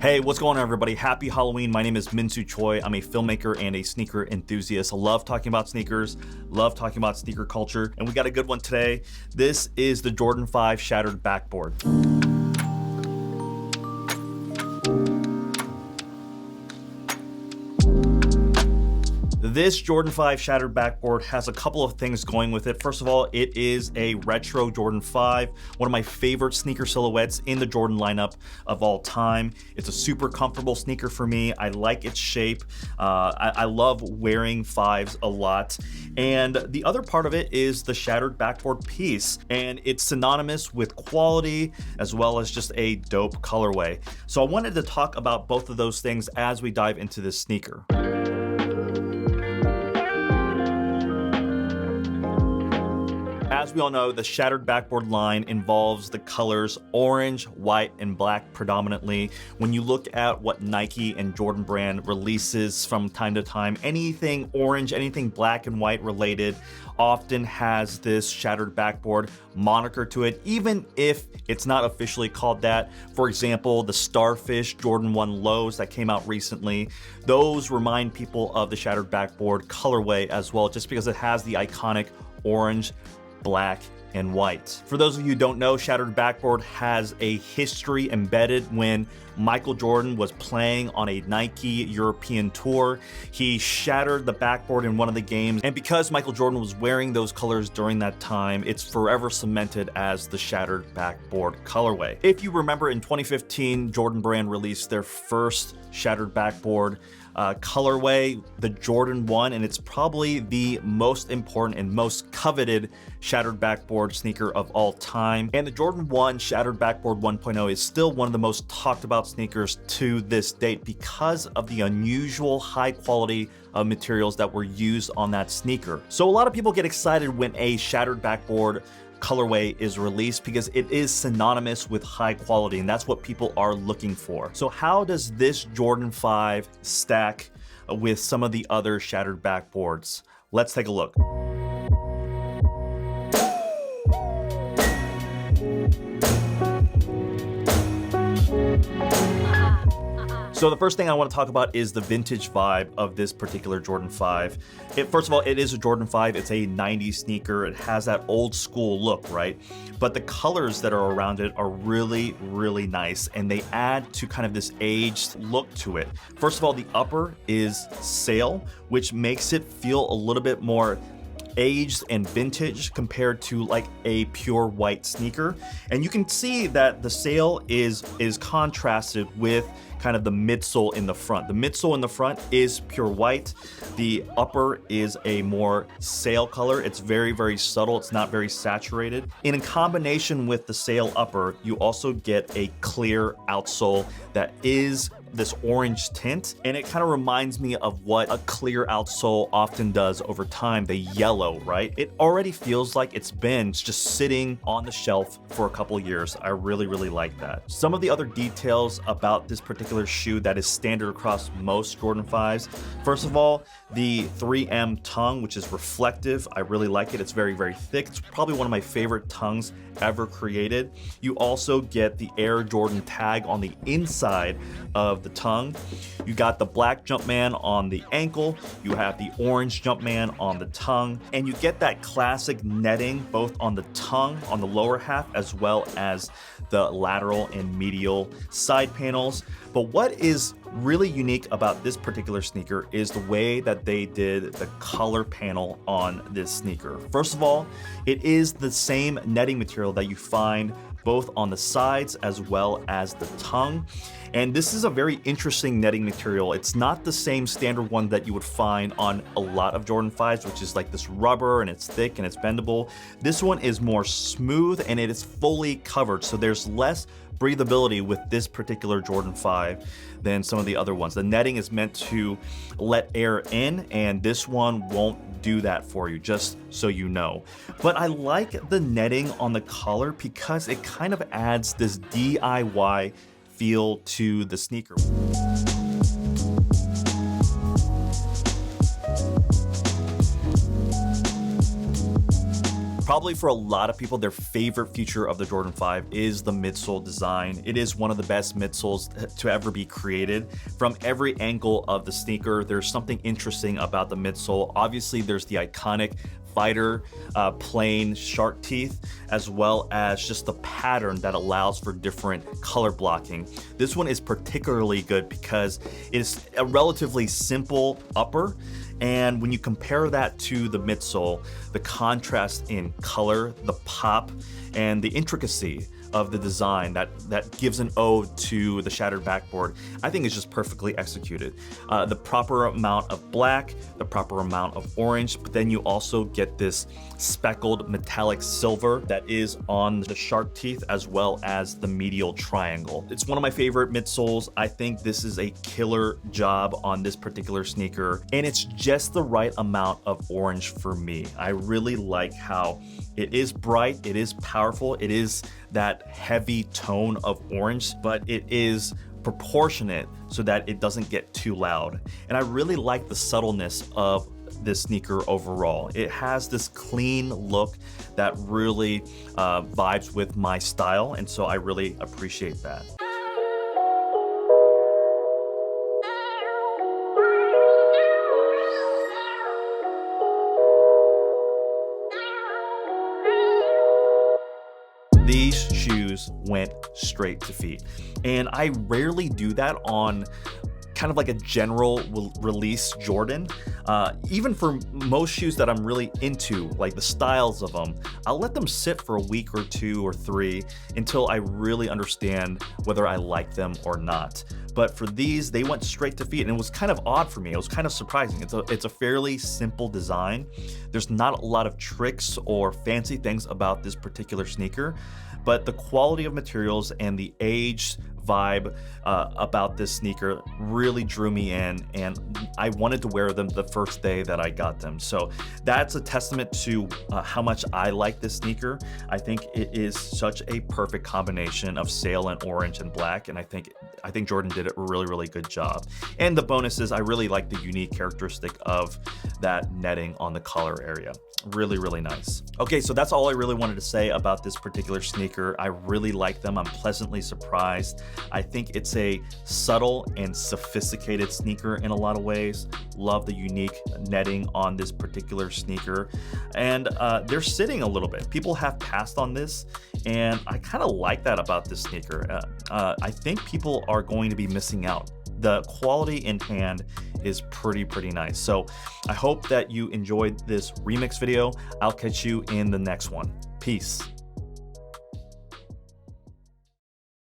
Hey, what's going on, everybody? Happy Halloween. My name is Midsole Choi. I'm a filmmaker and a sneaker enthusiast. I love talking about sneakers, love talking about sneaker culture, and we got a good one today. This is the Jordan 5 Shattered Backboard. This Jordan 5 Shattered Backboard has a couple of things going with it. First of all, it is a retro Jordan 5, one of my favorite sneaker silhouettes in the Jordan lineup of all time. It's a super comfortable sneaker for me. I like its shape. I love wearing 5s a lot. And the other part of it is the Shattered Backboard piece, and it's synonymous with quality as well as just a dope colorway. So I wanted to talk about both of those things as we dive into this sneaker. As we all know, the Shattered Backboard line involves the colors orange, white, and black predominantly. When you look at what Nike and Jordan brand releases from time to time, anything orange, anything black and white related often has this Shattered Backboard moniker to it, even if it's not officially called that. For example, the Starfish Jordan 1 lows that came out recently, those remind people of the Shattered Backboard colorway as well, just because it has the iconic orange, black, and white. For those of you who don't know, Shattered Backboard has a history embedded when Michael Jordan was playing on a Nike European tour. He shattered the backboard in one of the games, and because Michael Jordan was wearing those colors during that time, it's forever cemented as the Shattered Backboard colorway. If you remember, in 2015, Jordan brand released their first Shattered Backboard colorway, the Jordan 1, and it's probably the most important and most coveted Shattered Backboard sneaker of all time. And the Jordan 1 Shattered Backboard 1.0 is still one of the most talked about sneakers to this date because of the unusual high quality of materials that were used on that sneaker. So a lot of people get excited when a Shattered Backboard colorway is released because it is synonymous with high quality, and that's what people are looking for. So how does this Jordan 5 stack with some of the other Shattered Backboards? Let's take a look. So the first thing I want to talk about is the vintage vibe of this particular Jordan 5. First of all, it is a Jordan 5. It's a 90s sneaker. It has that old school look, right? But the colors that are around it are really, really nice, and they add to kind of this aged look to it. First of all, the upper is sail, which makes it feel a little bit more aged and vintage compared to like a pure white sneaker. And you can see that the sail is contrasted with kind of the midsole in the front. The midsole in the front is pure white. The upper is a more sail color. It's very, very subtle. It's not very saturated. And in combination with the sail upper, you also get a clear outsole that is this orange tint, and it kind of reminds me of what a clear outsole often does over time, the yellow, right? It already feels like it's been just sitting on the shelf for a couple years. I really, really like that. Some of the other details about this particular shoe that is standard across most Jordan 5s. First of all, the 3M tongue, which is reflective. I really like it. It's very, very thick. It's probably one of my favorite tongues ever created. You also get the Air Jordan tag on the inside of the tongue. You got the black Jumpman on the ankle. You have the orange Jumpman on the tongue, and you get that classic netting both on the tongue on the lower half as well as the lateral and medial side panels. But what is really unique about this particular sneaker is the way that they did the color panel on this sneaker. First of all, it is the same netting material that you find both on the sides as well as the tongue. And this is a very interesting netting material. It's not the same standard one that you would find on a lot of Jordan 5s, which is like this rubber and it's thick and it's bendable. This one is more smooth and it is fully covered. So there's less breathability with this particular Jordan 5 than some of the other ones. The netting is meant to let air in, and this one won't do that for you, just so you know. But I like the netting on the collar because it kind of adds this DIY feel to the sneaker. Probably for a lot of people, their favorite feature of the Jordan 5 is the midsole design. It is one of the best midsoles to ever be created. From every angle of the sneaker, there's something interesting about the midsole. Obviously, there's the iconic fighter plain shark teeth, as well as just the pattern that allows for different color blocking. This one is particularly good because it's a relatively simple upper, and when you compare that to the midsole, the contrast in color, the pop, and the intricacy of the design that gives an ode to the Shattered Backboard, I think is just perfectly executed. The proper amount of black, the proper amount of orange, but then you also get this speckled metallic silver that is on the shark teeth as well as the medial triangle. It's one of my favorite midsoles. I think this is a killer job on this particular sneaker, and it's just the right amount of orange for me. I really like how it is bright, it is powerful, it is that heavy tone of orange, but it is proportionate so that it doesn't get too loud. And I really like the subtleness of this sneaker overall. It has this clean look that really vibes with my style, and so I really appreciate that. These shoes went straight to feet, and I rarely do that on kind of like a general release Jordan. Even for most shoes that I'm really into, like the styles of them, I'll let them sit for a week or 2 or 3 until I really understand whether I like them or not. But for these, they went straight to feet, and it was kind of odd for me. It was kind of surprising. It's a fairly simple design. There's not a lot of tricks or fancy things about this particular sneaker, but the quality of materials and the age vibe about this sneaker really drew me in, and I wanted to wear them the first day that I got them. So that's a testament to how much I like this sneaker. I think it is such a perfect combination of sail and orange and black, and I think Jordan did a really good job. And the bonus is I really like the unique characteristic of that netting on the collar area. Really nice. Okay, so that's all I really wanted to say about this particular sneaker. I really like them. I'm pleasantly surprised. I think it's a subtle and sophisticated sneaker in a lot of ways. Love the unique netting on this particular sneaker, and they're sitting a little bit. People have passed on this, and I kind of like that about this sneaker. I think people are going to be missing out. The quality in hand is pretty nice. So I hope that you enjoyed this remix video. I'll catch you in the next one. Peace.